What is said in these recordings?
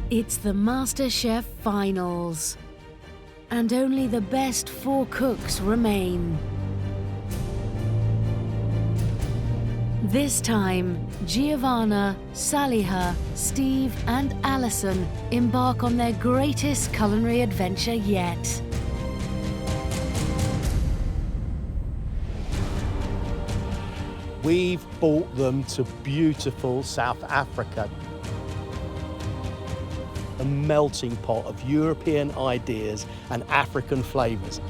It's the MasterChef finals, and only the best 4 cooks remain. This time, Giovanna, Saliha, Steve and Alison embark on their greatest culinary adventure yet. We've brought them to beautiful South Africa. A melting pot of European ideas and African flavours.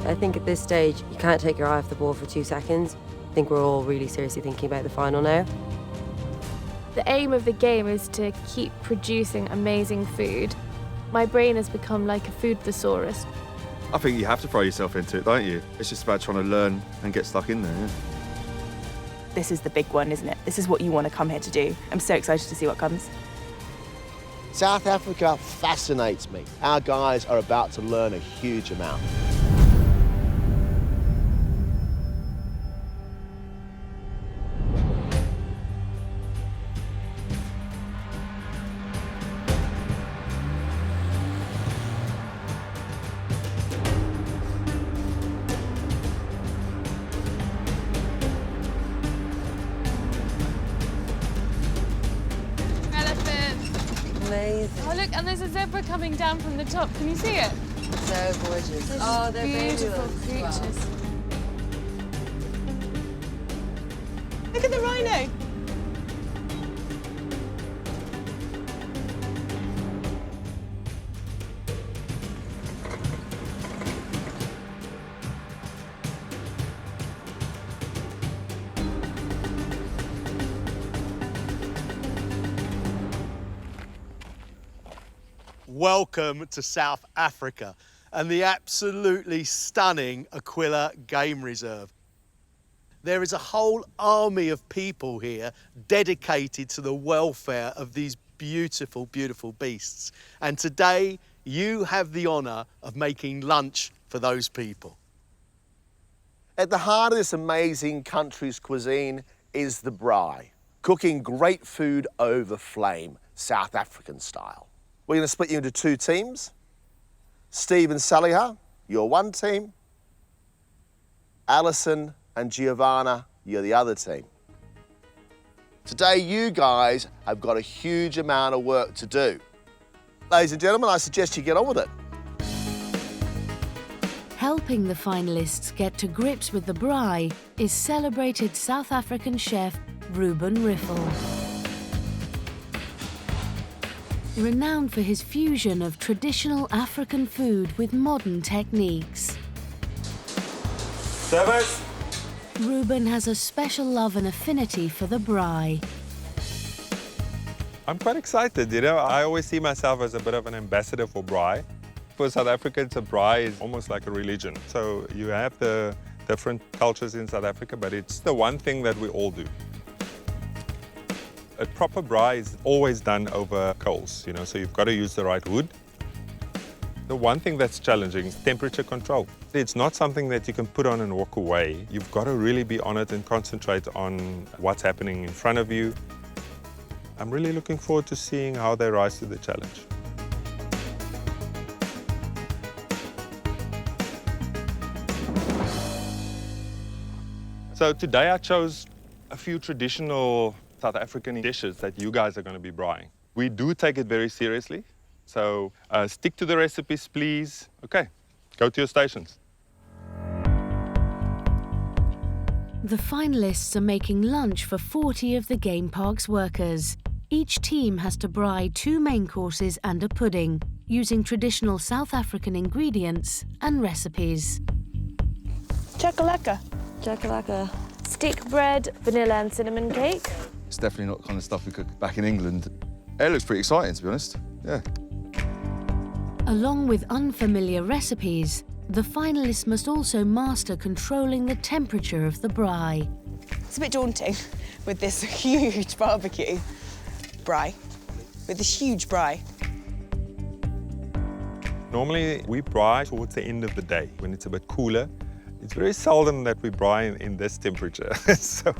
I think at this stage, you can't take your eye off the ball for 2 seconds. I think we're all really seriously thinking about the final now. The aim of the game is to keep producing amazing food. My brain has become like a food thesaurus. I think you have to throw yourself into it, don't you? It's just about trying to learn and get stuck in there, yeah. This is the big one, isn't it? This is what you want to come here to do. I'm so excited to see what comes. South Africa fascinates me. Our guys are about to learn a huge amount. Amazing. Oh look, and there's a zebra coming down from the top. Can you see it? So gorgeous. Oh, they're beautiful fabulous. creatures. Wow. Look at the rhino. Welcome to South Africa and the absolutely stunning Aquila Game Reserve. There is a whole army of people here dedicated to the welfare of these beautiful, beautiful beasts. And today, you have the honour of making lunch for those people. At the heart of this amazing country's cuisine is the braai, cooking great food over flame, South African style. We're going to split you into 2 teams. Steve and Saliha, you're one team. Alison and Giovanna, you're the other team. Today, you guys have got a huge amount of work to do. Ladies and gentlemen, I suggest you get on with it. Helping the finalists get to grips with the braai is celebrated South African chef Ruben Riffel. Renowned for his fusion of traditional African food with modern techniques. Service! Ruben has a special love and affinity for the braai. I'm quite excited, you know. I always see myself as a bit of an ambassador for braai. For South Africans, a braai is almost like a religion. So you have the different cultures in South Africa, but it's the one thing that we all do. A proper braai is always done over coals, you know, so you've got to use the right wood. The one thing that's challenging is temperature control. It's not something that you can put on and walk away. You've got to really be on it and concentrate on what's happening in front of you. I'm really looking forward to seeing how they rise to the challenge. So today I chose a few traditional South African dishes that you guys are going to be braaiing. We do take it very seriously, so stick to the recipes, please. Okay, go to your stations. The finalists are making lunch for 40 of the game park's workers. Each team has to braai 2 main courses and a pudding, using traditional South African ingredients and recipes. Chakalaka. Chakalaka. Stick bread, vanilla and cinnamon cake. It's definitely not the kind of stuff we cook back in England. It looks pretty exciting, to be honest. Yeah. Along with unfamiliar recipes, the finalists must also master controlling the temperature of the braai. It's a bit daunting with this huge barbecue braai, with this huge braai. Normally we braai towards the end of the day when it's a bit cooler. It's very seldom that we braai in this temperature. So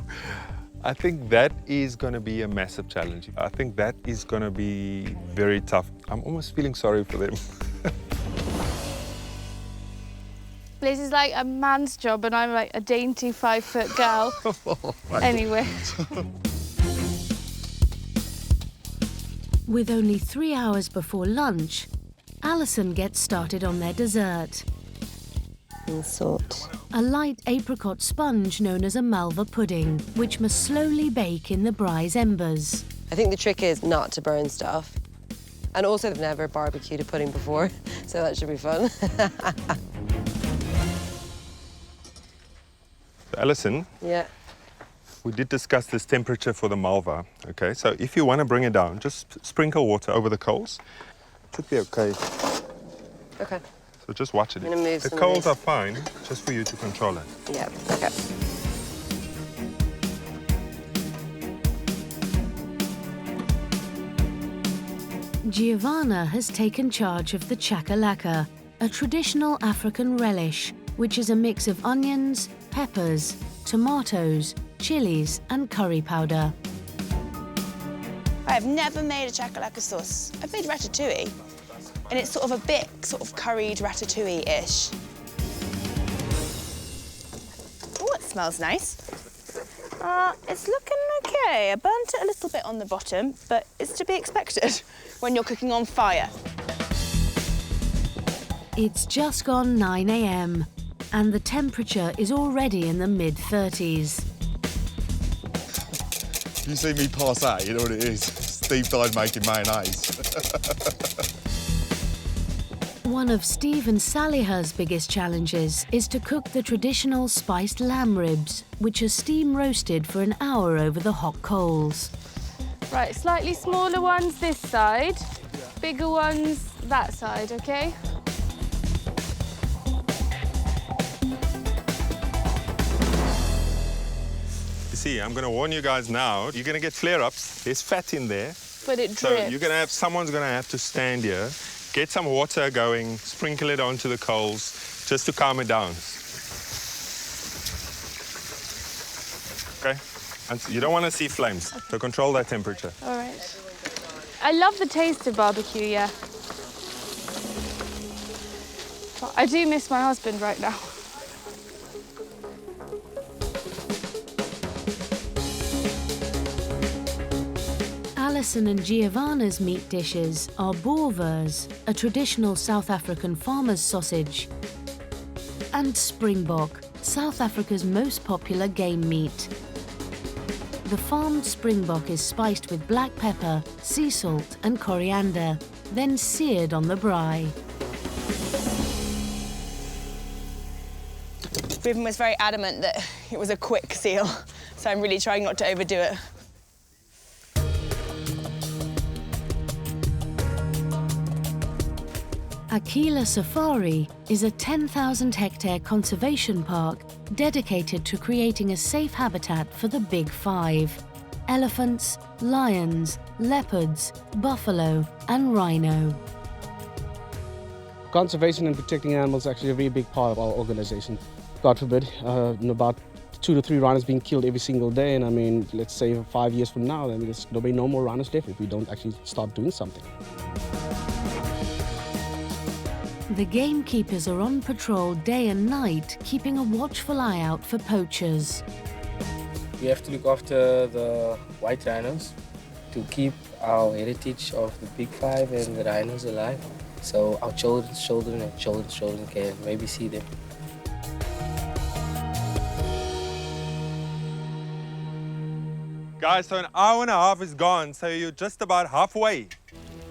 I think that is going to be a massive challenge. I think that is going to be very tough. I'm almost feeling sorry for them. This is like a man's job and I'm like a dainty 5-foot girl. Anyway. With only 3 hours before lunch, Alison gets started on their dessert. And salt. A light apricot sponge known as a malva pudding, which must slowly bake in the Braai's embers. I think the trick is not to burn stuff. And also, they've never barbecued a pudding before, so that should be fun. Alison, Yeah. we did discuss this temperature for the malva, okay? So if you want to bring it down, just sprinkle water over the coals. Should be okay. Okay. So just watch it. I'm gonna move The some of coals these. are fine, just for you to control it. Yeah, okay. Giovanna has taken charge of the chakalaka, a traditional African relish, which is a mix of onions, peppers, tomatoes, chilies and curry powder. I've never made a chakalaka sauce. I've made ratatouille, and it's sort of a bit curried ratatouille-ish. Oh, it smells nice. It's looking okay. I burnt it a little bit on the bottom, but it's to be expected when you're cooking on fire. It's just gone 9 a.m. and the temperature is already in the mid-30s. If you see me pass out, you know what it is. Steve died making mayonnaise. One of Steve and Saliha's biggest challenges is to cook the traditional spiced lamb ribs, which are steam roasted for an hour over the hot coals. Right, slightly smaller ones this side, bigger ones that side, okay? You see, I'm going to warn you guys now, you're going to get flare-ups. There's fat in there. But it So drips. you're going to have, someone's going to have to stand here, get some water going, sprinkle it onto the coals, just to calm it down. Okay? And you don't want to see flames, so control that temperature. All right. I love the taste of barbecue, yeah. But I do miss my husband right now. Alison and Giovanna's meat dishes are boerwors, a traditional South African farmer's sausage, and springbok, South Africa's most popular game meat. The farmed springbok is spiced with black pepper, sea salt and coriander, then seared on the braai. Ruben was very adamant that it was a quick seal, so I'm really trying not to overdo it. Aquila Safari is a 10,000-hectare conservation park dedicated to creating a safe habitat for the Big Five: elephants, lions, leopards, buffalo and rhino. Conservation and protecting animals is actually a very big part of our organization. God forbid, about 2 to 3 rhinos being killed every single day, and I mean, let's say 5 years from now, then there'll be no more rhinos left if we don't actually start doing something. The gamekeepers are on patrol day and night, keeping a watchful eye out for poachers. We have to look after the white rhinos to keep our heritage of the Big Five and the rhinos alive, so our children's children and children's children can maybe see them. Guys, so an hour and a half is gone, so you're just about halfway.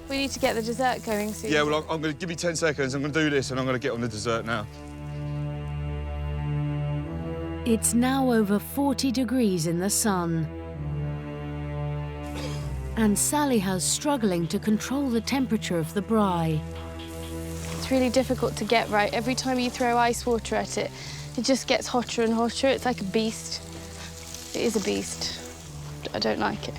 We need to get the dessert going soon. Yeah, well, I'm going to give you 10 seconds. I'm going to do this and I'm going to get on the dessert now. It's now over 40 degrees in the sun. And Saliha's struggling to control the temperature of the braai. It's really difficult to get right. Every time you throw ice water at it, it just gets hotter and hotter. It's like a beast. It is a beast. I don't like it.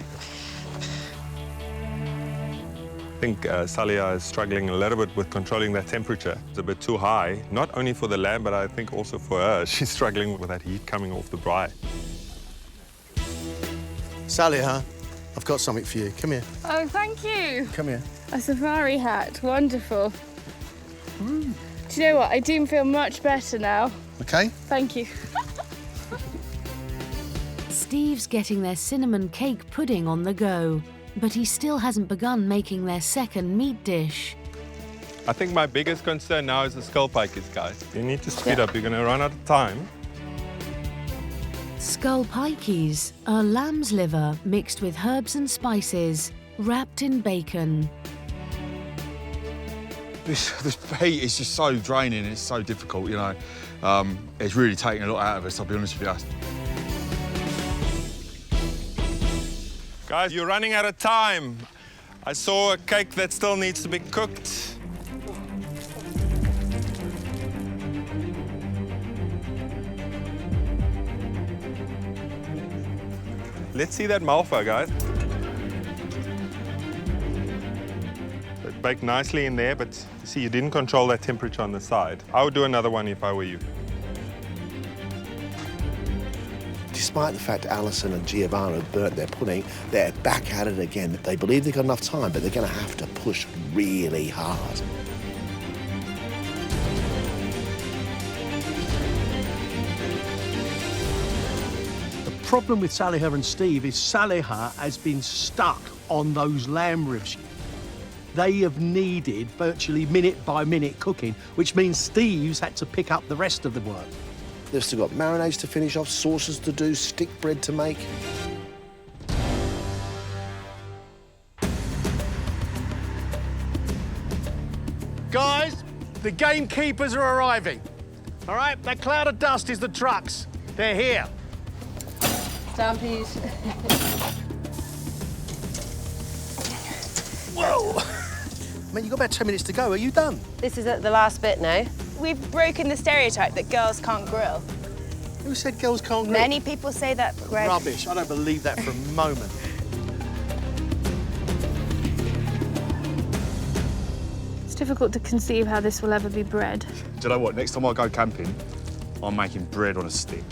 I think Saliha is struggling a little bit with controlling that temperature. It's a bit too high, not only for the lamb, but I think also for her. She's struggling with that heat coming off the braai. Sally, huh? I've got something for you. Come here. Oh, thank you. Come here. A safari hat, wonderful. Do you know what? I do feel much better now. Okay. Thank you. Steve's getting their cinnamon cake pudding on the go, but he still hasn't begun making their second meat dish. I think my biggest concern now is the skull pikes, guys. You need to speed up. You're going to run out of time. Skull pikeys are lamb's liver mixed with herbs and spices, wrapped in bacon. This heat is just so draining. It's so difficult, you know. It's really taking a lot out of us, I'll be honest with you. Guys, you're running out of time. I saw a cake that still needs to be cooked. Let's see that malva, guys. It baked nicely in there, but see, you didn't control that temperature on the side. I would do another one if I were you. Despite the fact Alison and Giovanna have burnt their pudding, they're back at it again. They believe they've got enough time, but they're going to have to push really hard. The problem with Saliha and Steve is Saliha has been stuck on those lamb ribs. They have needed virtually minute-by-minute cooking, which means Steve's had to pick up the rest of the work. They've still got marinades to finish off, sauces to do, stick bread to make. Guys, the gamekeepers are arriving. All right, that cloud of dust is the trucks. They're here. Down, please. Whoa! Man, you've got about 10 minutes to go. Are you done? This is the last bit now. We've broken the stereotype that girls can't grill. Who said girls can't grill? Many people say that, Greg. Rubbish. I don't believe that for a moment. It's difficult to conceive how this will ever be bread. Do you know what? Next time I go camping, I'm making bread on a stick.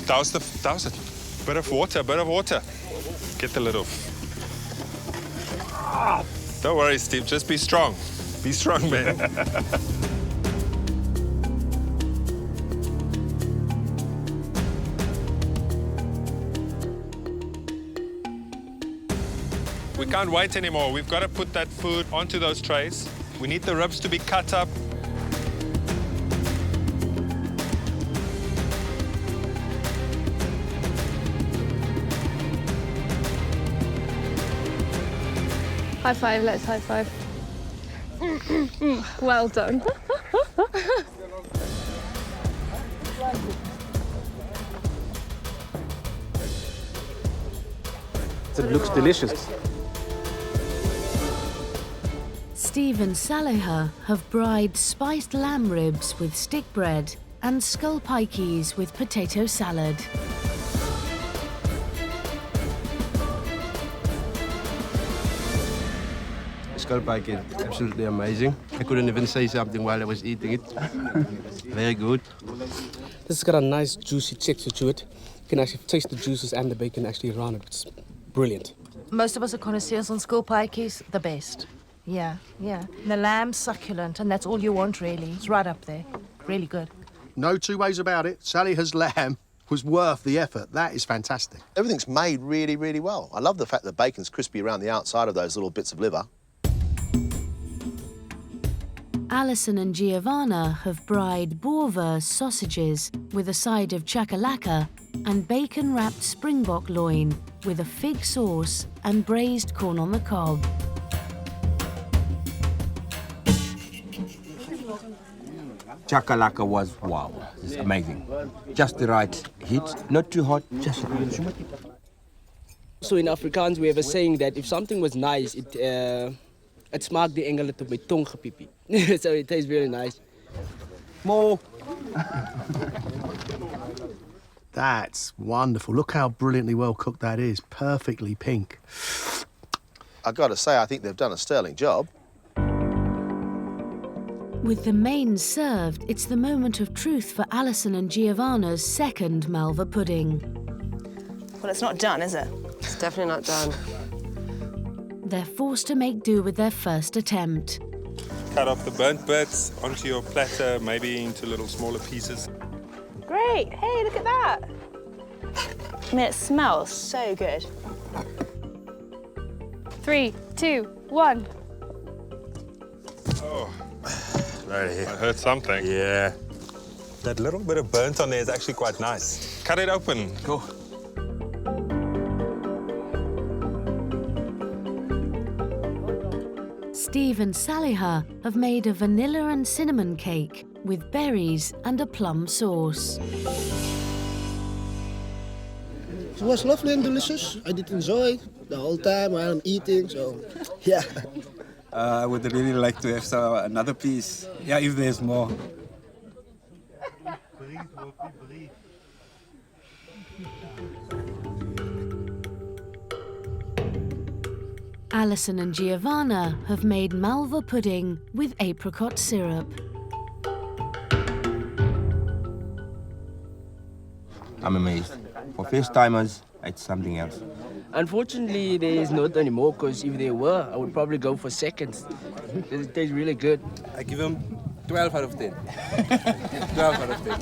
That was a bit of water, Get the lid off. Don't worry, Steve, just be strong. Be strong, man. We can't wait anymore. We've got to put that food onto those trays. We need the ribs to be cut up. High five, let's high five. Well done. It looks delicious. Steve and Saliha have braaied spiced lamb ribs with stick bread and skull pikeys with potato salad. Skull bacon, absolutely amazing. I couldn't even say something while I was eating it. Very good. This has got a nice juicy texture to it. You can actually taste the juices and the bacon actually around it. It's brilliant. Most of us are connoisseurs on skull pikeys, the best. Yeah. The lamb's succulent, and that's all you want, really. It's right up there. Really good. No two ways about it. Saliha's lamb was worth the effort. That is fantastic. Everything's made really, really well. I love the fact that bacon's crispy around the outside of those little bits of liver. Alison and Giovanna have braaied boerwurst sausages with a side of chakalaka and bacon-wrapped springbok loin with a fig sauce and braised corn on the cob. Chakalaka was wow. It's amazing. Just the right heat, not too hot, just right. So in Afrikaans we have a saying that if something was nice, it smaakt die engele tot my tong gepiepie. So it tastes really nice. More. That's wonderful. Look how brilliantly well cooked that is. Perfectly pink. I've got to say, I think they've done a sterling job. With the mains served, it's the moment of truth for Alison and Giovanna's second Malva pudding. Well, it's not done, is it? definitely not done. They're forced to make do with their first attempt. Cut off the burnt bits onto your platter, maybe into little smaller pieces. Great, hey, look at that. I mean, it smells so good. 3, 2, 1. Oh, I heard something. Yeah. That little bit of burnt on there is actually quite nice. Cut it open. Cool. Steve and Saliha have made a vanilla and cinnamon cake with berries and a plum sauce. It was lovely and delicious. I did enjoy the whole time while I'm eating, so yeah. I would really like to have another piece. Yeah, if there's more. Alison and Giovanna have made malva pudding with apricot syrup. I'm amazed. For first-timers, it's something else. Unfortunately, there is not anymore, because if there were, I would probably go for seconds. It tastes really good. I give him 12 out of 10. 12 out of 10.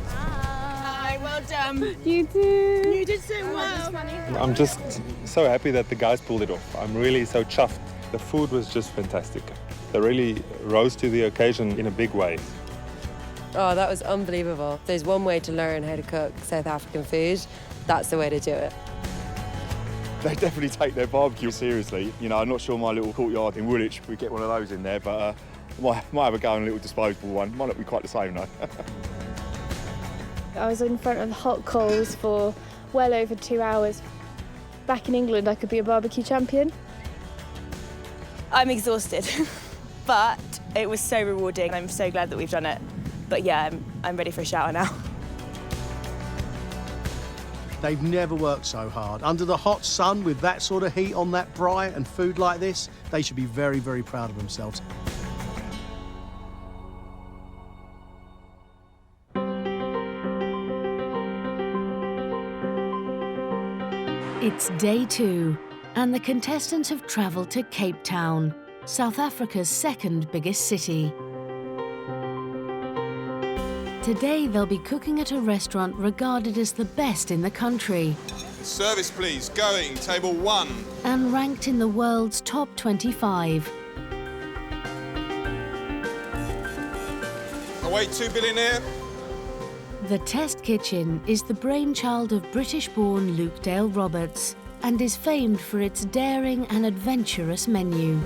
Hi, well done. You too. You did so well. I'm just so happy that the guys pulled it off. I'm really so chuffed. The food was just fantastic. They really rose to the occasion in a big way. Oh, that was unbelievable. If there's one way to learn how to cook South African food, that's the way to do it. They definitely take their barbecue seriously. You know, I'm not sure my little courtyard in Woolwich would get one of those in there, but might have a go on a little disposable one. Might not be quite the same though. I was in front of the hot coals for well over 2 hours. Back in England, I could be a barbecue champion. I'm exhausted, but it was so rewarding. I'm so glad that we've done it. But yeah, I'm ready for a shower now. They've never worked so hard. Under the hot sun with that sort of heat on that braai and food like this, they should be very, very proud of themselves. It's day 2, and the contestants have travelled to Cape Town, South Africa's second biggest city. Today they'll be cooking at a restaurant regarded as the best in the country Service, please. Going. Table 1. and ranked in the world's top 25. Away 2 billionaire. The test kitchen is the brainchild of British-born Luke Dale Roberts and is famed for its daring and adventurous menu.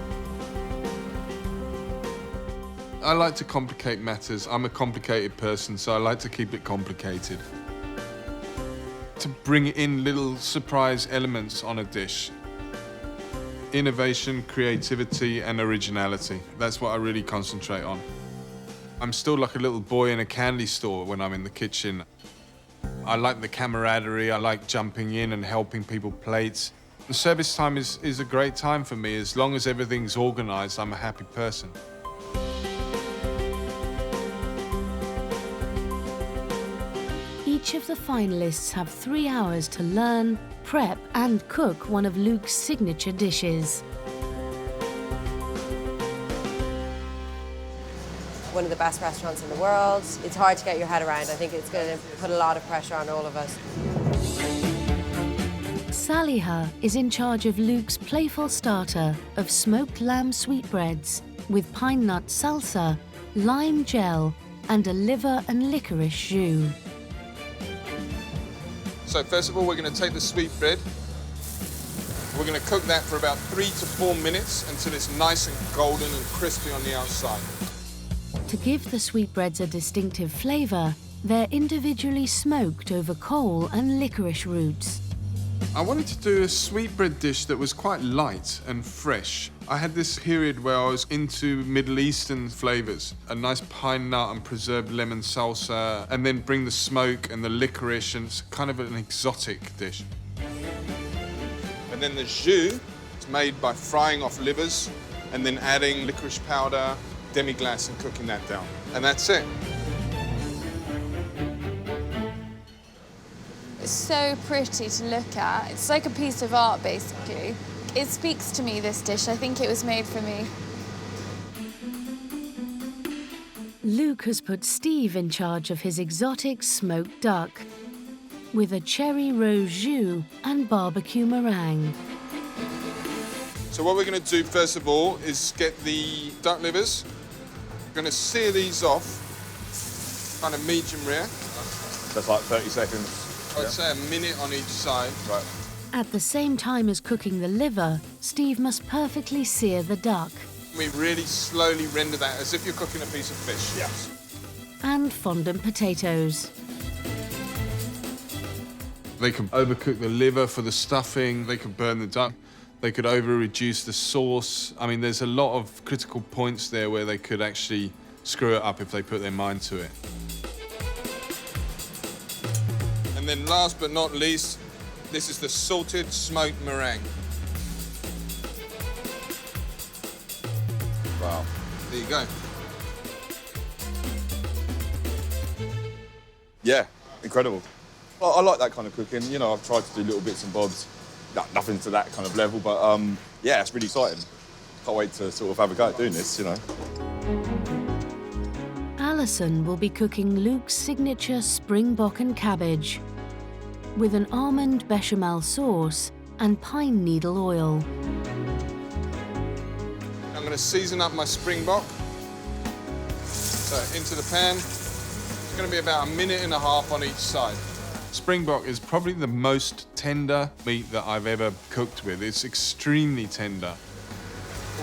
I like to complicate matters. I'm a complicated person, so I like to keep it complicated. To bring in little surprise elements on a dish. Innovation, creativity, and originality. That's what I really concentrate on. I'm still like a little boy in a candy store when I'm in the kitchen. I like the camaraderie, I like jumping in and helping people plate. The service time is a great time for me. As long as everything's organized, I'm a happy person. Each of the finalists have 3 hours to learn, prep, and cook one of Luke's signature dishes. One of the best restaurants in the world. It's hard to get your head around. I think it's going to put a lot of pressure on all of us. Saliha is in charge of Luke's playful starter of smoked lamb sweetbreads with pine nut salsa, lime gel, and a liver and licorice jus. So first of all, we're going to take the sweetbread. We're going to cook that for about 3 to 4 minutes until it's nice and golden and crispy on the outside. To give the sweetbreads a distinctive flavour, they're individually smoked over coal and licorice roots. I wanted to do a sweetbread dish that was quite light and fresh. I had this period where I was into Middle Eastern flavours, a nice pine nut and preserved lemon salsa, and then bring the smoke and the licorice, and it's kind of an exotic dish. And then the jus is made by frying off livers and then adding licorice powder, demi-glace and cooking that down. And that's it. It's so pretty to look at. It's like a piece of art, basically. It speaks to me, this dish. I think it was made for me. Luke has put Steve in charge of his exotic smoked duck with a cherry rose jus and barbecue meringue. So what we're going to do first of all is get the duck livers. We're going to sear these off, kind of medium rare. That's like 30 seconds. I'd say a minute on each side. Right. At the same time as cooking the liver, Steve must perfectly sear the duck. We really slowly render that as if you're cooking a piece of fish. Yes. And fondant potatoes. They can overcook the liver for the stuffing. They can burn the duck. They could over-reduce the sauce. I mean, there's a lot of critical points there where they could actually screw it up if they put their mind to it. And then last but not least, this is the salted smoked meringue. Wow. There you go. Yeah, incredible. Well, I like that kind of cooking. You know, I've tried to do little bits and bobs. Nothing to that kind of level, but yeah, it's really exciting. Can't wait to sort of have a go at doing this, you know. Alison will be cooking Luke's signature springbok and cabbage with an almond bechamel sauce and pine needle oil. I'm going to season up my springbok. So into the pan. It's going to be about a minute and a half on each side. Springbok is probably the most tender meat that I've ever cooked with. It's extremely tender.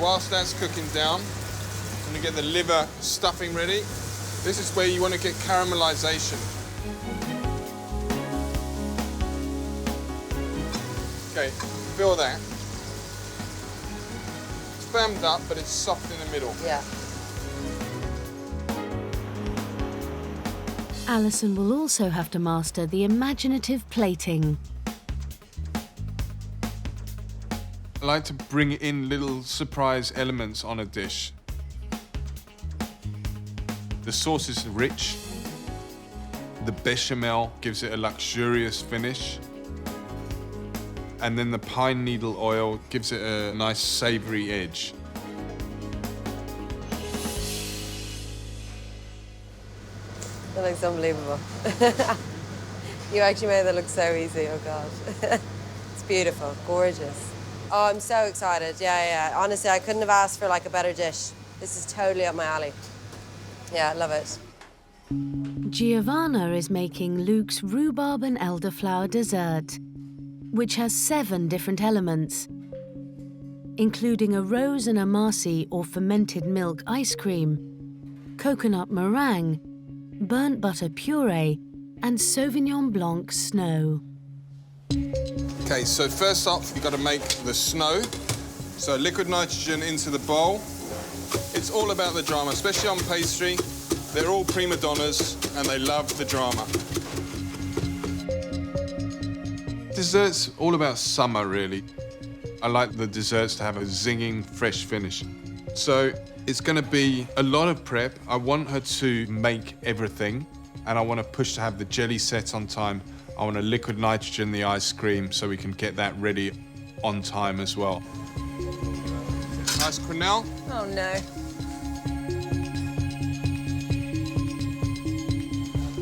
Whilst that's cooking down, I'm going to get the liver stuffing ready. This is where you want to get caramelization. Okay, feel that. It's firmed up, but it's soft in the middle. Yeah. Alison will also have to master the imaginative plating. I like to bring in little surprise elements on a dish. The sauce is rich. The bechamel gives it a luxurious finish. And then the pine needle oil gives it a nice savory edge. That looks unbelievable. You actually made that look so easy, oh God. It's beautiful, gorgeous. Oh, I'm so excited, yeah. Honestly, I couldn't have asked for like a better dish. This is totally up my alley. Yeah, I love it. Giovanna is making Luke's rhubarb and elderflower dessert, which has 7 different elements, including a rose and amasi or fermented milk ice cream, coconut meringue, burnt butter puree, and Sauvignon Blanc snow. Okay, so first up, you've got to make the snow. So liquid nitrogen into the bowl. It's all about the drama, especially on pastry. They're all prima donnas and they love the drama. Desserts, all about summer, really. I like the desserts to have a zinging, fresh finish. So it's going to be a lot of prep. I want her to make everything, and I want to push to have the jelly set on time. I want to liquid nitrogen the ice cream so we can get that ready on time as well. Nice quenelle. Oh, no.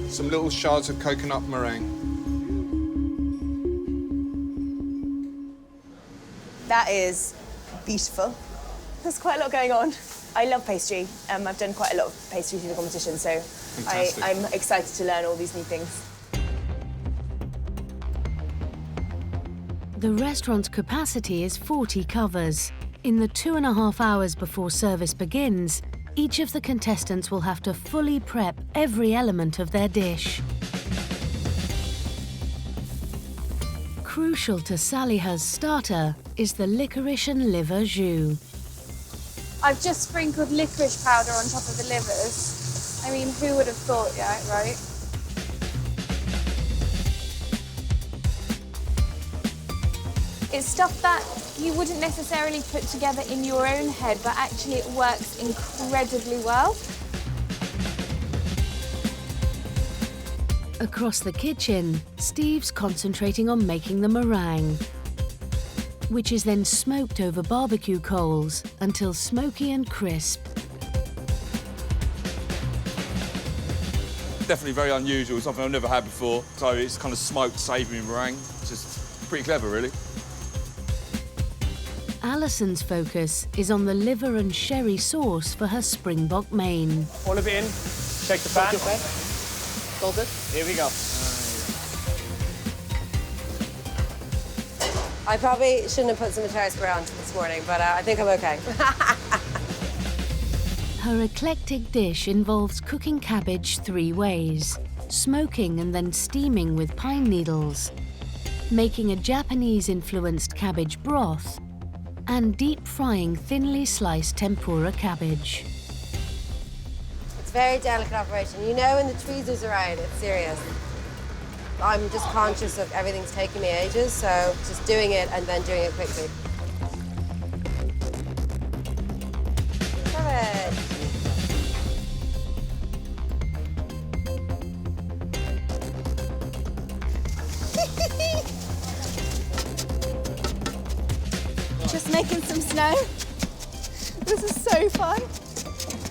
Some little shards of coconut meringue. That is beautiful. There's quite a lot going on. I love pastry. I've done quite a lot of pastry through the competition, so I'm excited to learn all these new things. The restaurant's capacity is 40 covers. In the 2.5 hours before service begins, each of the contestants will have to fully prep every element of their dish. Crucial to Saliha's starter is the licorice and liver jus. I've just sprinkled licorice powder on top of the livers. I mean, who would have thought, yeah, right? It's stuff that you wouldn't necessarily put together in your own head, but actually it works incredibly well. Across the kitchen, Steve's concentrating on making the meringue, which is then smoked over barbecue coals until smoky and crisp. Definitely very unusual, something I've never had before. So it's kind of smoked savoury meringue. Just pretty clever, really. Alison's focus is on the liver and sherry sauce for her Springbok main. All of it in, shake the pan. All good? Here we go. I probably shouldn't have put some terrace around this morning, but I think I'm okay. Her eclectic dish involves cooking cabbage 3 ways, smoking and then steaming with pine needles, making a Japanese-influenced cabbage broth, and deep frying thinly sliced tempura cabbage. It's a very delicate operation. You know when the tweezers are out, it's serious. I'm just conscious of everything's taking me ages, so just doing it and then doing it quickly. Perfect. Just making some snow. This is so fun.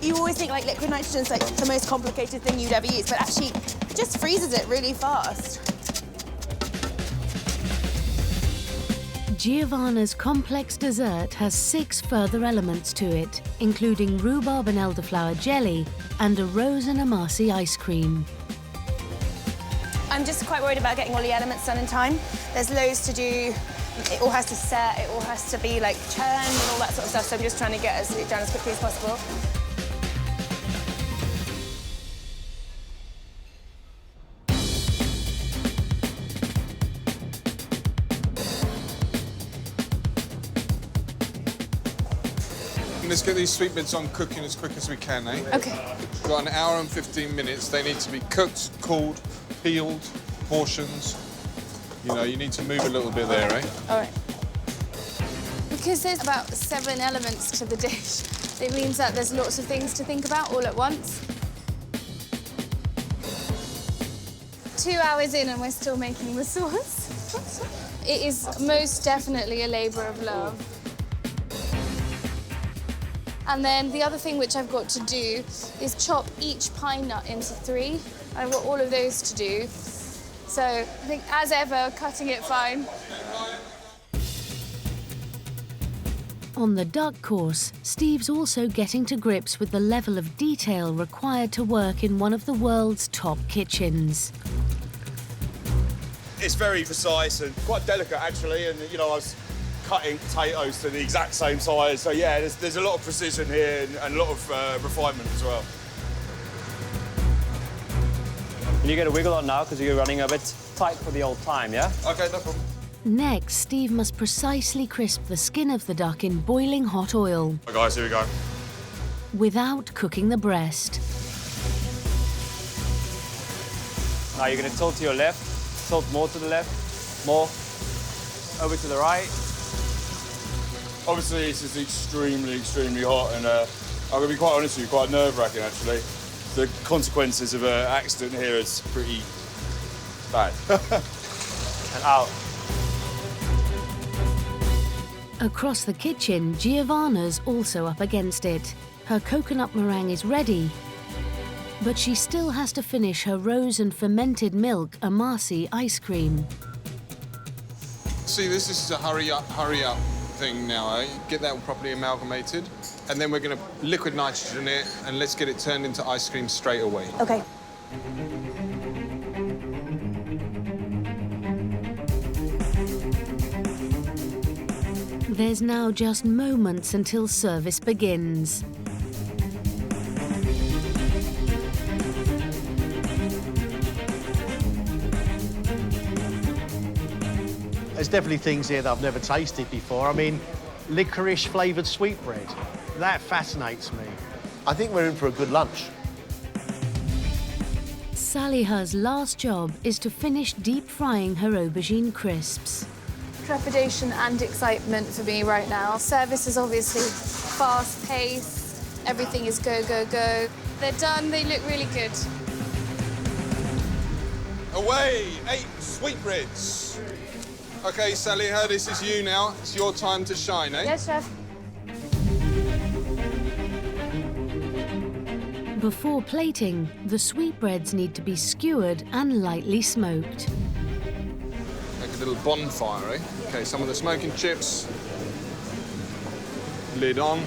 You always think like liquid nitrogen's like the most complicated thing you'd ever use, but actually it just freezes it really fast. Giovanna's complex dessert has 6 further elements to it, including rhubarb and elderflower jelly and a rose and amasi ice cream. I'm just quite worried about getting all the elements done in time. There's loads to do. It all has to set, it all has to be like churned and all that sort of stuff, so I'm just trying to get it done as quickly as possible. Let's get these sweet bits on cooking as quick as we can, eh? Okay. We've got an hour and 15 minutes. They need to be cooked, cooled, peeled, portions. You know, you need to move a little bit there, eh? All right. Because there's about 7 elements to the dish, it means that there's lots of things to think about all at once. 2 hours in and we're still making the sauce. It is most definitely a labour of love. And then the other thing which I've got to do is chop each pine nut into 3. I've got all of those to do. So I think, as ever, cutting it fine. On the duck course, Steve's also getting to grips with the level of detail required to work in one of the world's top kitchens. It's very precise and quite delicate, actually, and, you know, I was cutting potatoes to the exact same size, so yeah, there's a lot of precision here and a lot of refinement as well. Can you get a wiggle on now, because you're running a bit tight for the old time, yeah? OK, no problem. Next, Steve must precisely crisp the skin of the duck in boiling hot oil. Right, guys, here we go. Without cooking the breast. Now you're going to tilt to your left, tilt more to the left, more, over to the right. Obviously, this is extremely, extremely hot, and I'm going to be quite honest with you, quite nerve-wracking, actually. The consequences of an accident here is pretty bad. And out. Across the kitchen, Giovanna's also up against it. Her coconut meringue is ready, but she still has to finish her rose and fermented milk amasi ice cream. See, this is a hurry up thing now, eh? Get that properly amalgamated, and then we're going to liquid nitrogen it, and let's get it turned into ice cream straight away. Okay. There's now just moments until service begins. There's definitely things here that I've never tasted before. I mean, licorice-flavoured sweetbread. That fascinates me. I think we're in for a good lunch. Saliha's last job is to finish deep frying her aubergine crisps. trepidation and excitement for me right now. Service is obviously fast-paced. Everything is go, go, go. They're done. They look really good. Away, 8 sweetbreads. OK, Saliha, this is you now. It's your time to shine, eh? Yes, chef. Before plating, the sweetbreads need to be skewered and lightly smoked. Make a little bonfire, eh? OK, some of the smoking chips. Lid on.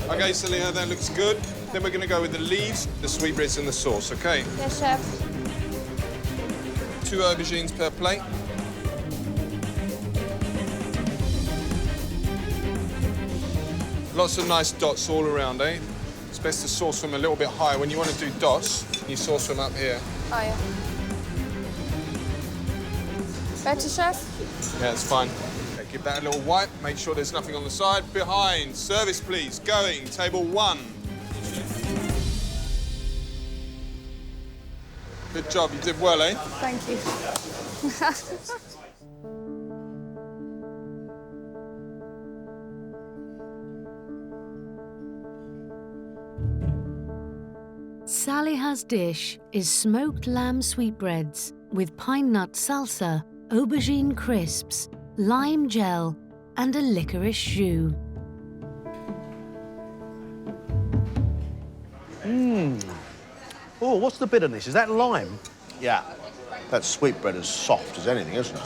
OK, Saliha, that looks good. Then we're going to go with the leaves, the sweetbreads and the sauce, OK? Yes, chef. 2 aubergines per plate. Lots of nice dots all around, eh? It's best to sauce them a little bit higher. When you want to do dots, you sauce them up here. Oh, yeah. Better, chef? Yeah, it's fine. Okay, give that a little wipe. Make sure there's nothing on the side. Behind. Service, please. Going. Table 1. Good job. You did well, eh? Thank you. Saliha's dish is smoked lamb sweetbreads with pine nut salsa, aubergine crisps, lime gel, and a licorice jus. Oh, what's the bitterness? Is that lime? Yeah, that sweetbread is soft as anything, isn't it?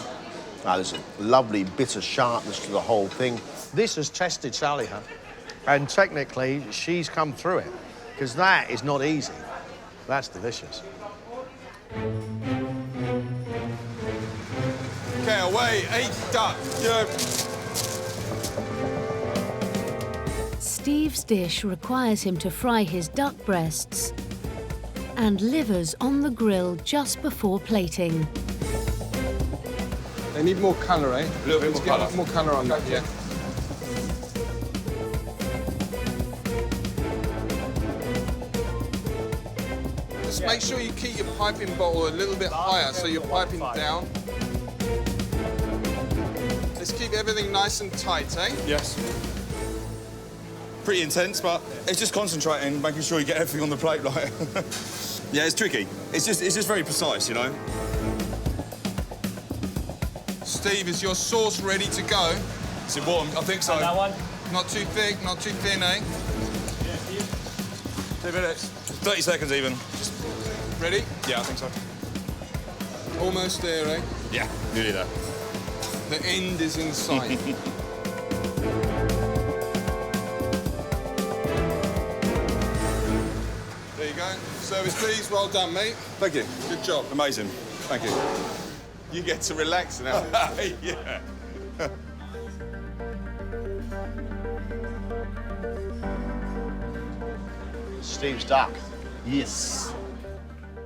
Now, there's a lovely bitter sharpness to the whole thing. This has tested Saliha, and technically, she's come through it, because that is not easy. That's delicious. Okay, away. 8 duck. Yeah. Steve's dish requires him to fry his duck breasts and livers on the grill just before plating. They need more colour, eh? A little bit more colour. More colour on that, yeah. Just make sure you keep your piping bottle a little bit higher so you're piping down. Let's keep everything nice and tight, eh? Yes. Pretty intense, but it's just concentrating, making sure you get everything on the plate, like. Yeah, it's tricky. It's just very precise, you know. Steve, is your sauce ready to go? Is it warm? I think so. And that one? Not too thick, not too thin, eh? 2 minutes. 30 seconds even. Ready? Yeah, I think so. Almost there, eh? Yeah, nearly there. The end is in sight. There you go. Service, please. Well done, mate. Thank you. Good job. Amazing. Thank you. You get to relax now. Yeah. Steve's duck. Yes.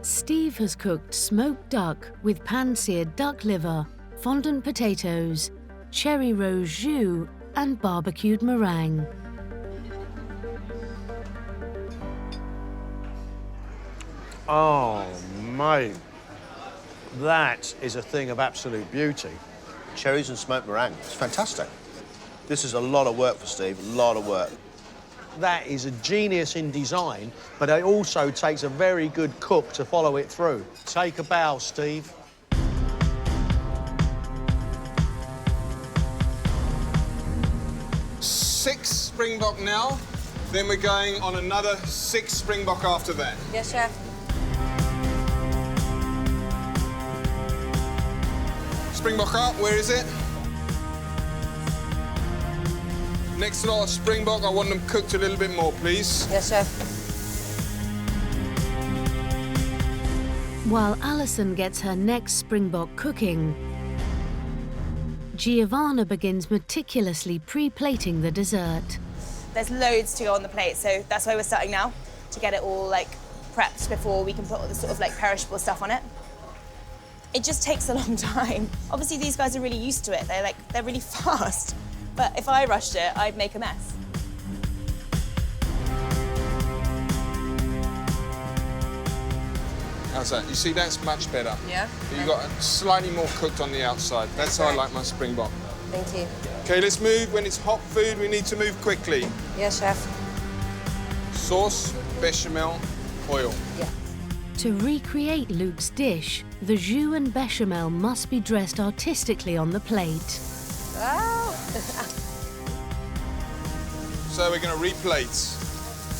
Steve has cooked smoked duck with pan-seared duck liver, fondant potatoes, cherry rose jus, and barbecued meringue. Oh, mate. That is a thing of absolute beauty. Cherries and smoked meringue. It's fantastic. This is a lot of work for Steve, a lot of work. That is a genius in design, but it also takes a very good cook to follow it through. Take a bow, Steve. Six springbok now, then we're going on another 6 springbok after that. Yes, chef. Springbok up, where is it? Next lot of springbok, I want them cooked a little bit more, please. Yes, chef. While Alison gets her next springbok cooking, Giovanna begins meticulously pre-plating the dessert. There's loads to go on the plate, so that's why we're starting now, to get it all like prepped before we can put all the sort of like perishable stuff on it. It just takes a long time. Obviously, these guys are really used to it. They're really fast. But if I rushed it, I'd make a mess. How's that? You see, that's much better. Yeah? You've got slightly more cooked on the outside. That's how I like my springbok. Thank you. Okay, let's move. When it's hot food, we need to move quickly. Yes, chef. Sauce, bechamel, oil. Yeah. To recreate Luke's dish, the jus and bechamel must be dressed artistically on the plate. Ah! So we're going to replate.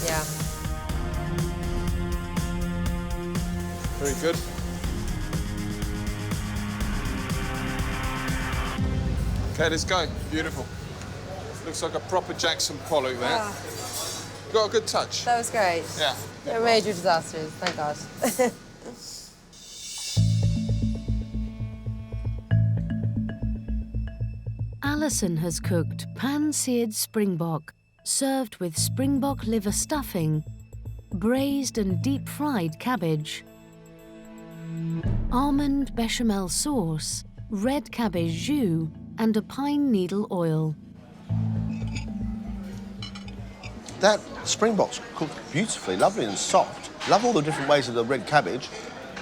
Yeah. Very good. Okay, let's go. Beautiful. Looks like a proper Jackson Pollock there. Ah. Got a good touch. That was great. Yeah. They're major disasters, thank God. Alison has cooked pan-seared springbok, served with springbok liver stuffing, braised and deep-fried cabbage, almond bechamel sauce, red cabbage jus, and a pine needle oil. That springbok's cooked beautifully, lovely and soft. Love all the different ways of the red cabbage.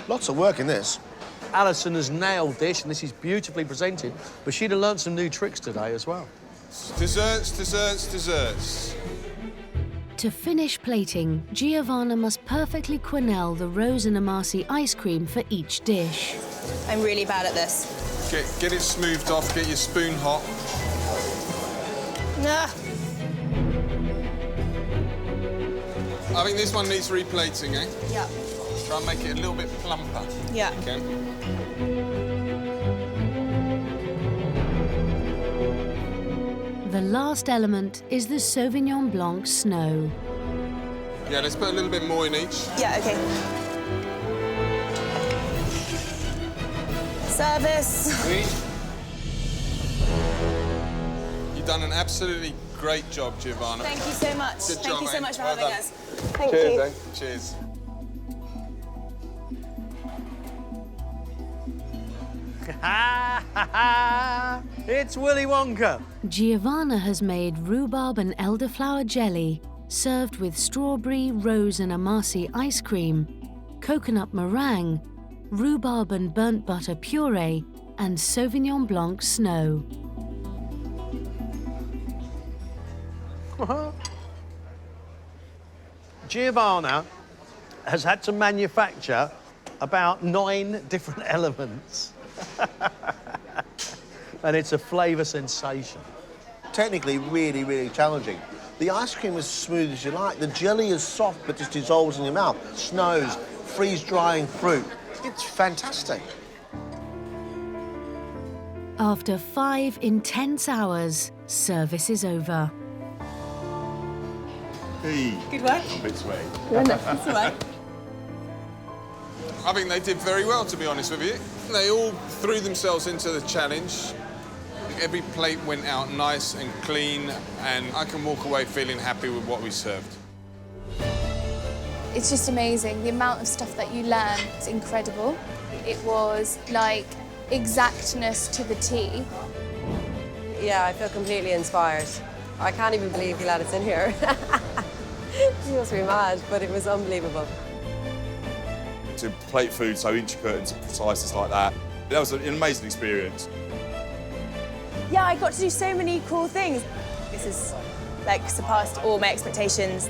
Lots of work in this. Alison has nailed this, and this is beautifully presented, but she'd have learned some new tricks today as well. Desserts, desserts, desserts. To finish plating, Giovanna must perfectly quenelle the rose and amasi ice cream for each dish. I'm really bad at this. Get it smoothed off, get your spoon hot. Nah. I think this one needs replating, eh? Yeah. Try and make it a little bit plumper. Yeah. Okay. The last element is the Sauvignon Blanc snow. Yeah, let's put a little bit more in each. Yeah, okay. Service. You've done an absolutely great job, Giovanna. Thank you so much. Good Thank job, you so mate. much for Well having done. us. Thank Cheers, you. eh? Cheers. It's Willy Wonka. Giovanna has made rhubarb and elderflower jelly, served with strawberry, rose and amasi ice cream, coconut meringue, rhubarb and burnt butter puree, and Sauvignon Blanc snow. Giovanna has had to manufacture about 9 different elements. And it's a flavour sensation. Technically, really, really challenging. The ice cream is smooth as you like. The jelly is soft, but just dissolves in your mouth. Snows, freeze-drying fruit. It's fantastic. After 5 intense hours, service is over. Hey. Good work. A bit sweaty. That's all right. I think they did very well, to be honest with you. They all threw themselves into the challenge. Every plate went out nice and clean, and I can walk away feeling happy with what we served. It's just amazing. The amount of stuff that you learn is incredible. It was like exactness to the T. Yeah, I feel completely inspired. I can't even believe he let us in here. He must be mad, but it was unbelievable. To plate food so intricate and so precise, it's like that. That was an amazing experience. Yeah, I got to do so many cool things. This has, like, surpassed all my expectations.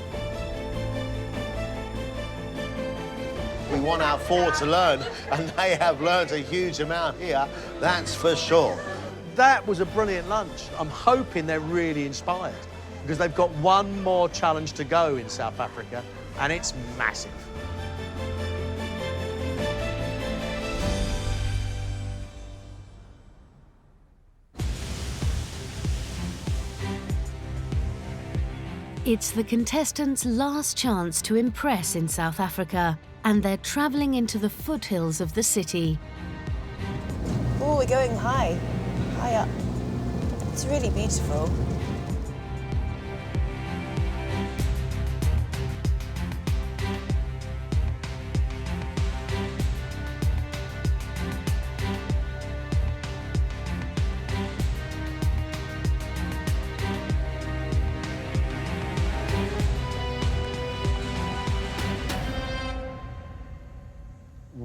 We want our 4 to learn, and they have learned a huge amount here, that's for sure. That was a brilliant lunch. I'm hoping they're really inspired, because they've got one more challenge to go in South Africa, and it's massive. It's the contestants' last chance to impress in South Africa, and they're travelling into the foothills of the city. Oh, we're going high up. It's really beautiful.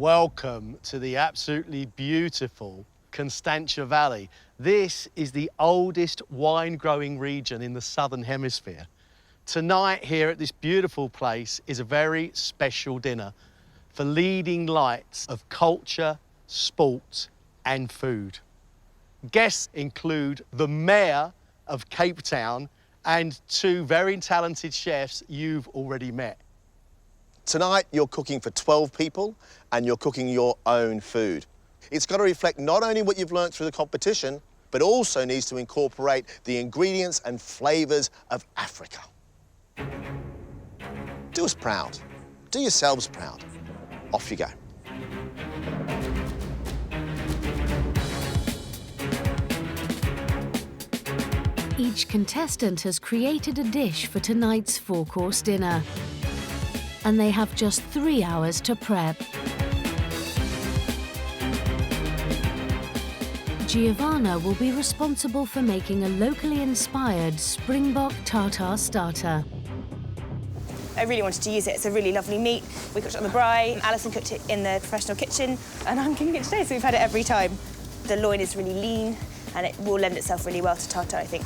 Welcome to the absolutely beautiful Constantia Valley. This is the oldest wine-growing region in the Southern Hemisphere. Tonight here at this beautiful place is a very special dinner for leading lights of culture, sport and food. Guests include the Mayor of Cape Town and two very talented chefs you've already met. Tonight, you're cooking for 12 people and you're cooking your own food. It's got to reflect not only what you've learnt through the competition, but also needs to incorporate the ingredients and flavours of Africa. Do us proud. Do yourselves proud. Off you go. Each contestant has created a dish for tonight's four-course dinner, and they have just 3 hours to prep. Giovanna will be responsible for making a locally inspired springbok tartare starter. I really wanted to use it. It's a really lovely meat. We cooked it on the Braai. Alison cooked it in the professional kitchen, and I'm cooking it today, so we've had it every time. The loin is really lean, and it will lend itself really well to tartare, I think.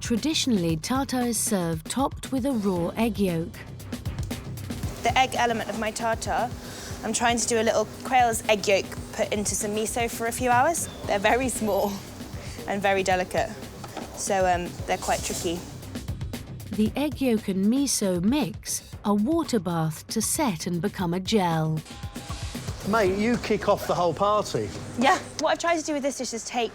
Traditionally, tartare is served topped with a raw egg yolk. The egg element of my tartare, I'm trying to do a little quail's egg yolk put into some miso for a few hours. They're very small and very delicate, so they're quite tricky. The egg yolk and miso mix a water bath to set and become a gel. Mate, you kick off the whole party. Yeah. What I've tried to do with this dish is take,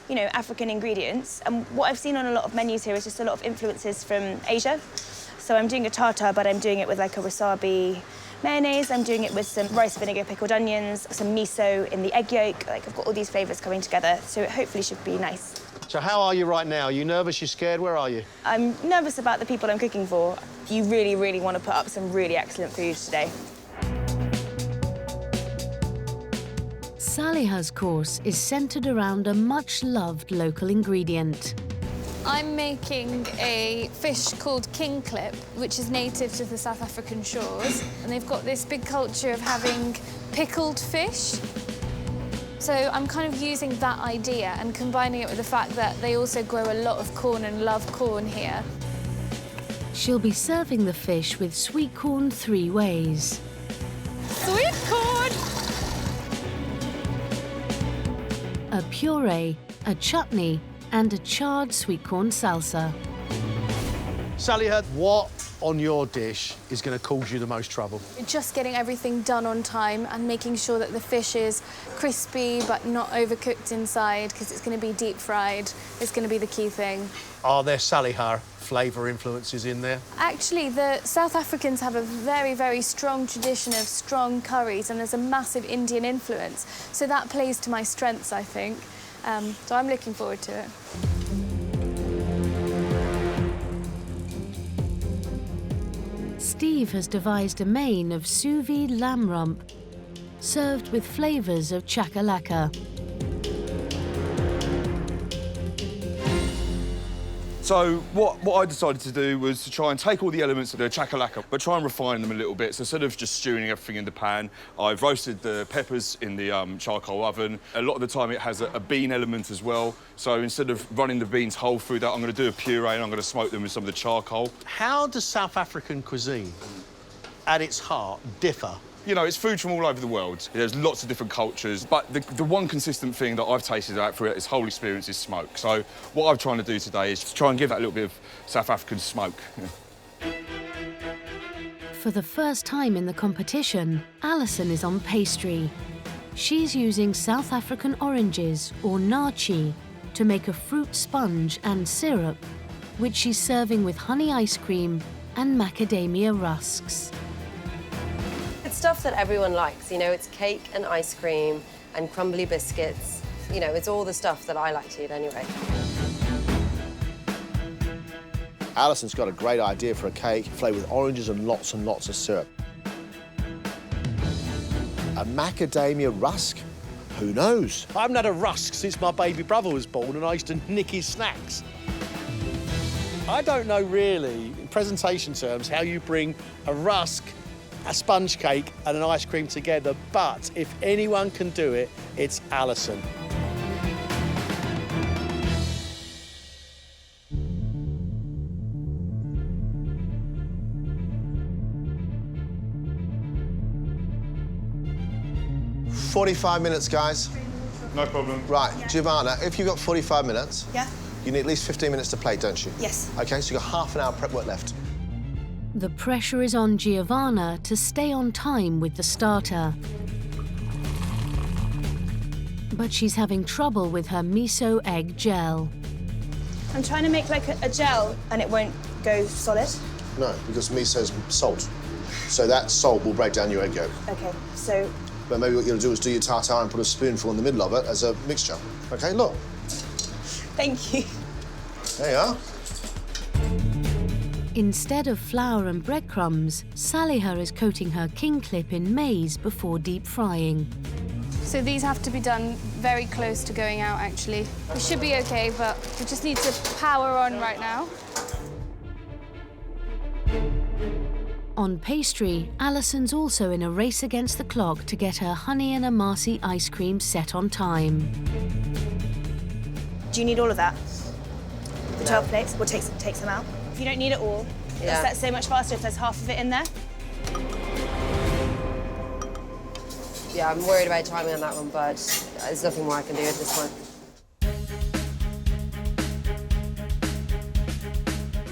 you know, African ingredients, and what I've seen on a lot of menus here is just a lot of influences from Asia. So I'm doing a tartare, but I'm doing it with like a wasabi mayonnaise. I'm doing it with some rice vinegar pickled onions, some miso in the egg yolk. Like, I've got all these flavours coming together, so it hopefully should be nice. So how are you right now? Are you nervous? You scared? Where are you? I'm nervous about the people I'm cooking for. You really, really want to put up some really excellent food today. Saliha's course is centred around a much-loved local ingredient. I'm making a fish called king clip, which is native to the South African shores. And they've got this big culture of having pickled fish. So I'm kind of using that idea and combining it with the fact that they also grow a lot of corn and love corn here. She'll be serving the fish with sweet corn 3 ways. Sweet corn! A puree, a chutney, and a charred sweet corn salsa. Saliha, what on your dish is going to cause you the most trouble? Just getting everything done on time and making sure that the fish is crispy but not overcooked inside, because it's going to be deep fried. It's going to be the key thing. Are there Saliha flavour influences in there? Actually, the South Africans have a very, very strong tradition of strong curries, and there's a massive Indian influence. So that plays to my strengths, I think. So I'm looking forward to it. Steve has devised a main of sous vide lamb rump, served with flavours of chakalaka. So what I decided to do was to try and take all the elements of the chakalaka, but try and refine them a little bit. So instead of just stewing everything in the pan, I've roasted the peppers in the charcoal oven. A lot of the time it has a bean element as well. So instead of running the beans whole through that, I'm going to do a puree and I'm going to smoke them with some of the charcoal. How does South African cuisine, at its heart, differ? You know, it's food from all over the world. There's lots of different cultures, but the one consistent thing that I've tasted out through this whole experience is smoke. So what I'm trying to do today is to try and give that little bit of South African smoke. For the first time in the competition, Alison is on pastry. She's using South African oranges, or naartjie, to make a fruit sponge and syrup, which she's serving with honey ice cream and macadamia rusks. It's stuff that everyone likes, you know, it's cake and ice cream and crumbly biscuits. You know, it's all the stuff that I like to eat anyway. Alison's got a great idea for a cake, flavoured with oranges and lots of syrup. A macadamia rusk? Who knows? I haven't had a rusk since my baby brother was born and I used to nick his snacks. I don't know really, in presentation terms, how you bring a rusk a sponge cake and an ice cream together, but if anyone can do it, it's Alison. "45 minutes, guys." No problem. Right, Giovanna, if you've got 45 minutes, Yeah? you need at least 15 minutes to plate, don't you? Yes. OK, so you've got half an hour prep work left. The pressure is on Giovanna to stay on time with the starter. But she's having trouble with her miso egg gel. I'm trying to make like a gel and it won't go solid. No, because miso's salt. So that salt will break down your egg yolk. Okay, so But maybe what you'll do is do your tartare and put a spoonful in the middle of it as a mixture. OK, look. thank you. There you are. Instead of flour and breadcrumbs, Saliha is coating her king clip in maize before deep frying. So these have to be done very close to going out, actually. We should be okay, but we just need to power on right now. On pastry, Alison's also in a race against the clock to get her honey and amasi ice cream set on time. Do you need all of that? The 12 plates? We'll take some out. If you don't need it all, Yeah. that's so much faster if there's half of it in there. Yeah, I'm worried about timing on that one, but there's nothing more I can do at this point.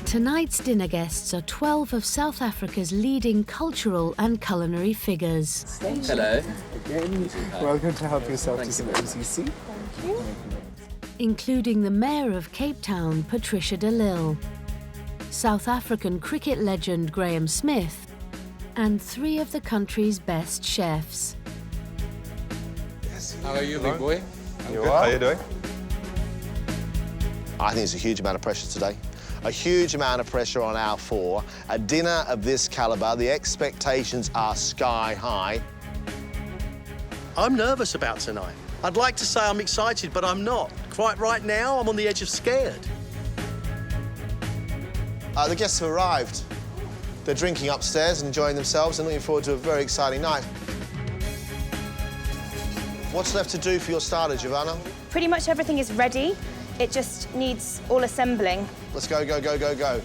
Tonight's dinner guests are 12 of South Africa's leading cultural and culinary figures. Hello. Again, welcome to help yourself to some MCC. Thank you. Including the Mayor of Cape Town, Patricia de Lille, South African cricket legend Graham Smith, and 3 of the country's best chefs. How are you, big boy? Good. How are you doing? I think it's a huge amount of pressure today. A huge amount of pressure on our 4. A dinner of this calibre, the expectations are sky high. I'm nervous about tonight. I'd like to say I'm excited, but I'm not. Quite right now, I'm on the edge of scared. The guests have arrived. They're drinking upstairs and enjoying themselves and looking forward to a very exciting night. What's left to do for your starter, Giovanna? Pretty much everything is ready. It just needs all assembling. Let's go, go, go, go, go.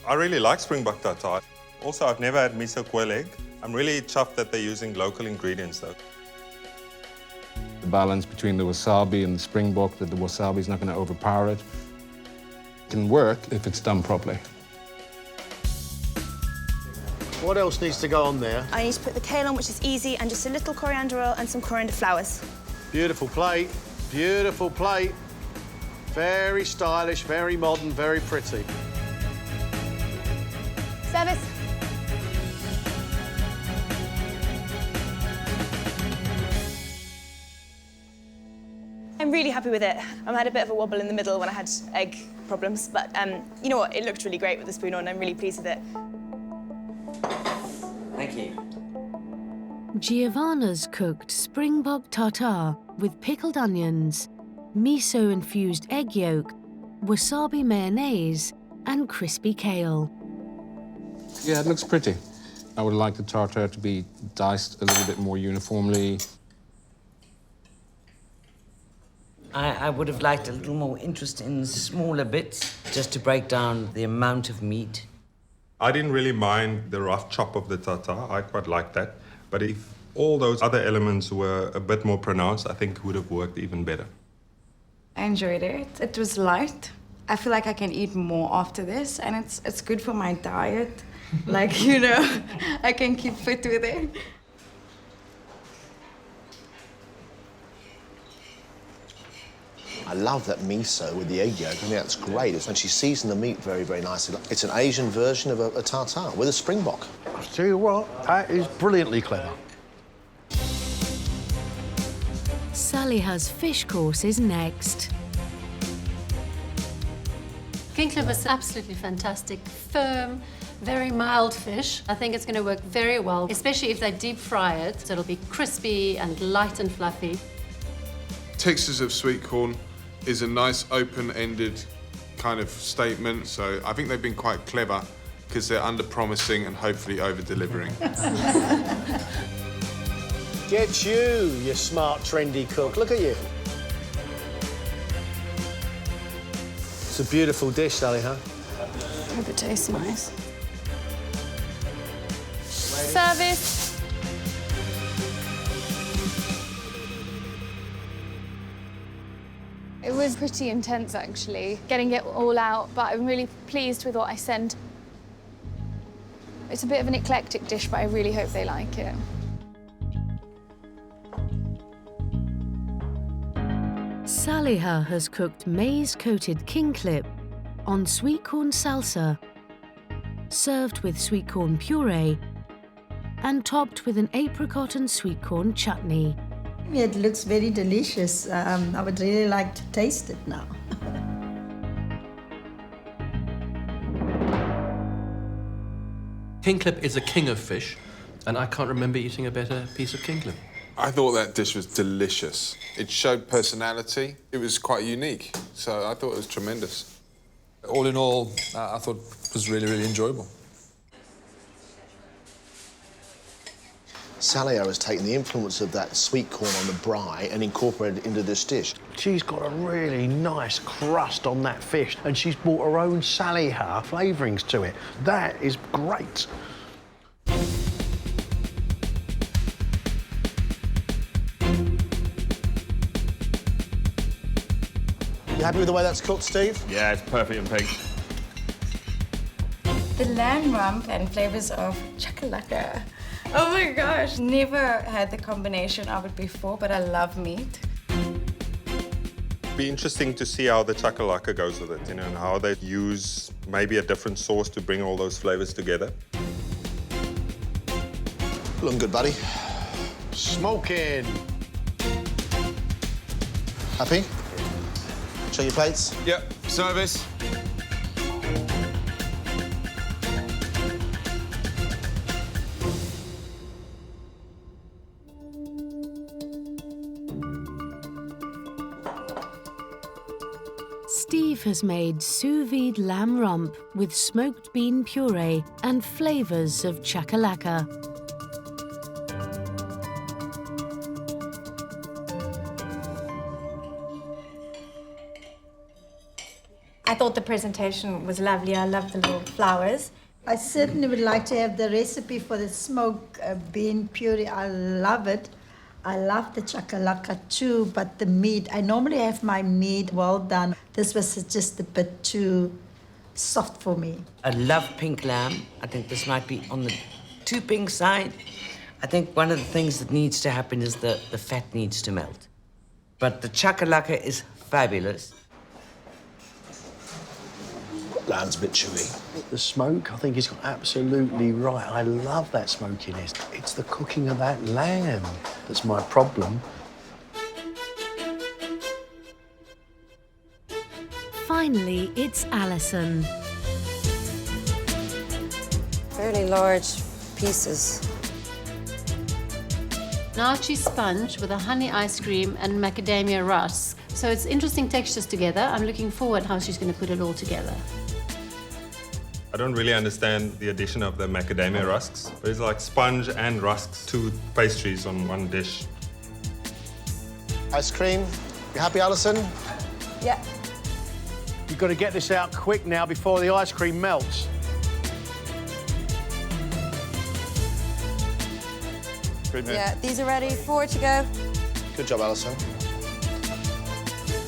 I really like springbok tartare. Also, I've never had miso quail egg. I'm really chuffed that they're using local ingredients, though. The balance between the wasabi and the springbok, that the wasabi is not going to overpower it. It can work if it's done properly. What else needs to go on there? I need to put the kale on, which is easy, and just a little coriander oil and some coriander flowers. Beautiful plate, beautiful plate. Very stylish, very modern, very pretty. Service. I'm really happy with it. I had a bit of a wobble in the middle when I had egg problems, but you know what? It looked really great with the spoon on. I'm really pleased with it. Thank you. Giovanna's cooked springbok tartare with pickled onions, miso-infused egg yolk, wasabi mayonnaise, and crispy kale. Yeah, it looks pretty. I would like the tartare to be diced a little bit more uniformly. I would have liked a little more interest in smaller bits, just to break down the amount of meat. I didn't really mind the rough chop of the tartare. I quite liked that. But if all those other elements were a bit more pronounced, I think it would have worked even better. I enjoyed it. It was light. I feel like I can eat more after this, and it's good for my diet. Like, you know, I can keep fit with it. I love that miso with the egg yolk. I think that's great. It's when she seasoned the meat very, very nicely. It's an Asian version of a tartare with a springbok. I'll tell you what, that is brilliantly clever. Saliha's fish course is next. King clip is absolutely fantastic. Firm, very mild fish. I think it's going to work very well, especially if they deep fry it. So it'll be crispy and light and fluffy. Textures of sweet corn is a nice open-ended kind of statement. So I think they've been quite clever because they're under-promising and hopefully over-delivering. Get you smart, trendy cook. Look at you. It's a beautiful dish, Sally, huh? I hope it tastes nice. Service. It was pretty intense, actually, getting it all out, but I'm really pleased with what I sent. It's a bit of an eclectic dish, but I really hope they like it. Saliha has cooked maize-coated king clip on sweet corn salsa, served with sweet corn puree, and topped with an apricot and sweet corn chutney. It looks very delicious. I would really like to taste it now. King clip is a king of fish, and I can't remember eating a better piece of king clip. I thought that dish was delicious. It showed personality. It was quite unique, so I thought it was tremendous. All in all, I thought it was really, really enjoyable. Saliha has taken the influence of that sweet corn on the braai and incorporated it into this dish. She's got a really nice crust on that fish, and she's brought her own Saliha flavourings to it. That is great. You happy with the way that's cooked, Steve? Yeah, it's perfect and pink. The lamb rump and flavors of chakalaka. Oh my gosh, never had the combination of it before, but I love meat. Be interesting to see how the chakalaka goes with it, and how they use maybe a different sauce to bring all those flavors together. Looking good, buddy. Smoking. Happy? Show your plates. Yep, service. Steve has made sous vide lamb rump with smoked bean puree and flavours of chakalaka. I thought the presentation was lovely. I love the little flowers. I certainly would like to have the recipe for the smoked bean puree. I love it. I love the chakalaka too, but the meat, I normally have my meat well done. This was just a bit too soft for me. I love pink lamb. I think this might be on the too pink side. I think one of the things that needs to happen is the fat needs to melt. But the chakalaka is fabulous. Lamb's a bit chewy. The smoke, I think he's got absolutely right. I love that smokiness. It's the cooking of that lamb that's my problem. Finally, it's Alison. Fairly large pieces. Nachi sponge with a honey ice cream and macadamia rusk. So it's interesting textures together. I'm looking forward how she's going to put it all together. I don't really understand the addition of the macadamia rusks, but it's like sponge and rusks, two pastries on one dish. Ice cream. You happy, Alison? Yeah. You've got to get this out quick now before the ice cream melts. Yeah, these are ready. 4 to go. Good job, Alison.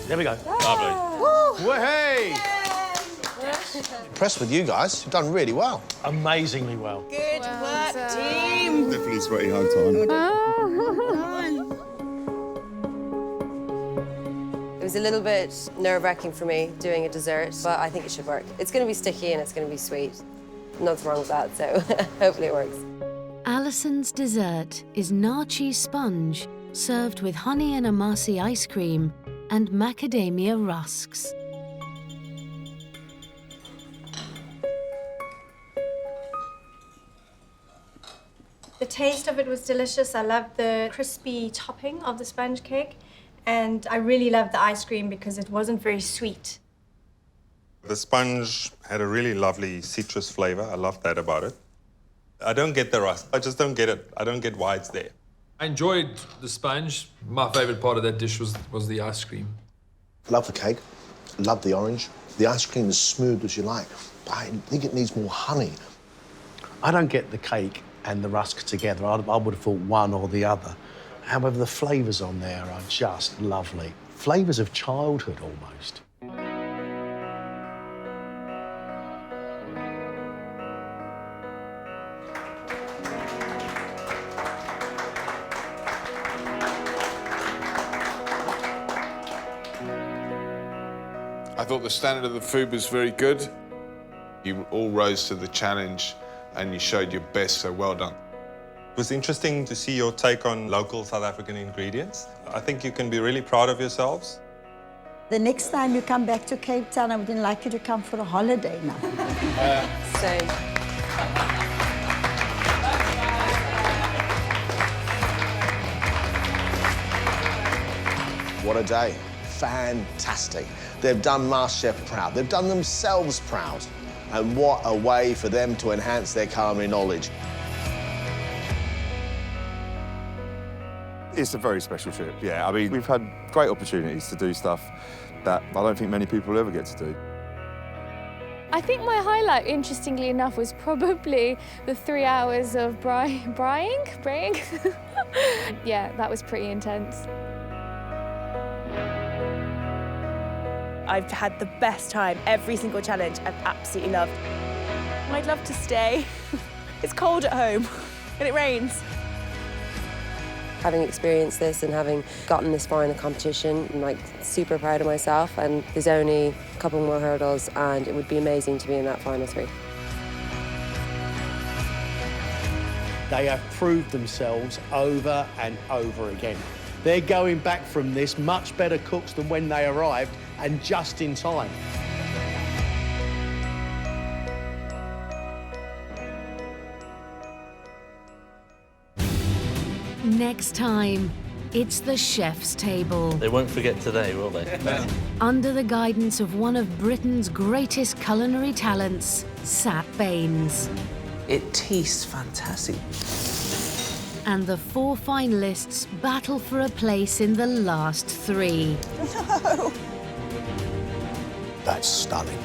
There we go. Lovely. Woo! Hey! Impressed with you guys. You've done really well. Amazingly well. Good work, team. Definitely sweaty home time. It was a little bit nerve-wracking for me doing a dessert, but I think it should work. It's going to be sticky and it's going to be sweet. Nothing wrong with that, so hopefully it works. Alison's dessert is nachi sponge, served with honey and amasi ice cream and macadamia rusks. The taste of it was delicious. I loved the crispy topping of the sponge cake. And I really loved the ice cream because it wasn't very sweet. The sponge had a really lovely citrus flavour. I loved that about it. I don't get the rust. I just don't get it. I don't get why it's there. I enjoyed the sponge. My favourite part of that dish was the ice cream. Love the cake, love the orange. The ice cream is smooth as you like, but I think it needs more honey. I don't get the cake and the rusk together. I would have thought one or the other. However, the flavours on there are just lovely. Flavours of childhood, almost. I thought the standard of the food was very good. You all rose to the challenge and you showed your best, so well done. It was interesting to see your take on local South African ingredients. I think you can be really proud of yourselves. The next time you come back to Cape Town, I would like you to come for a holiday now. Same. What a day. Fantastic. They've done MasterChef proud. They've done themselves proud. And what a way for them to enhance their culinary knowledge. It's a very special trip, yeah. I mean, we've had great opportunities to do stuff that I don't think many people ever get to do. I think my highlight, interestingly enough, was probably the 3 hours of braaiing. Yeah, that was pretty intense. I've had the best time. Every single challenge I've absolutely loved. I'd love to stay. It's cold at home and it rains. Having experienced this and having gotten this far in the competition, I'm like super proud of myself, and there's only a couple more hurdles and it would be amazing to be in that final 3. They have proved themselves over and over again. They're going back from this much better cooks than when they arrived, and just in time. Next time, it's the chef's table. They won't forget today, will they? Under the guidance of one of Britain's greatest culinary talents, Sat Baines. It tastes fantastic. And the 4 finalists battle for a place in the last 3. That's stunning.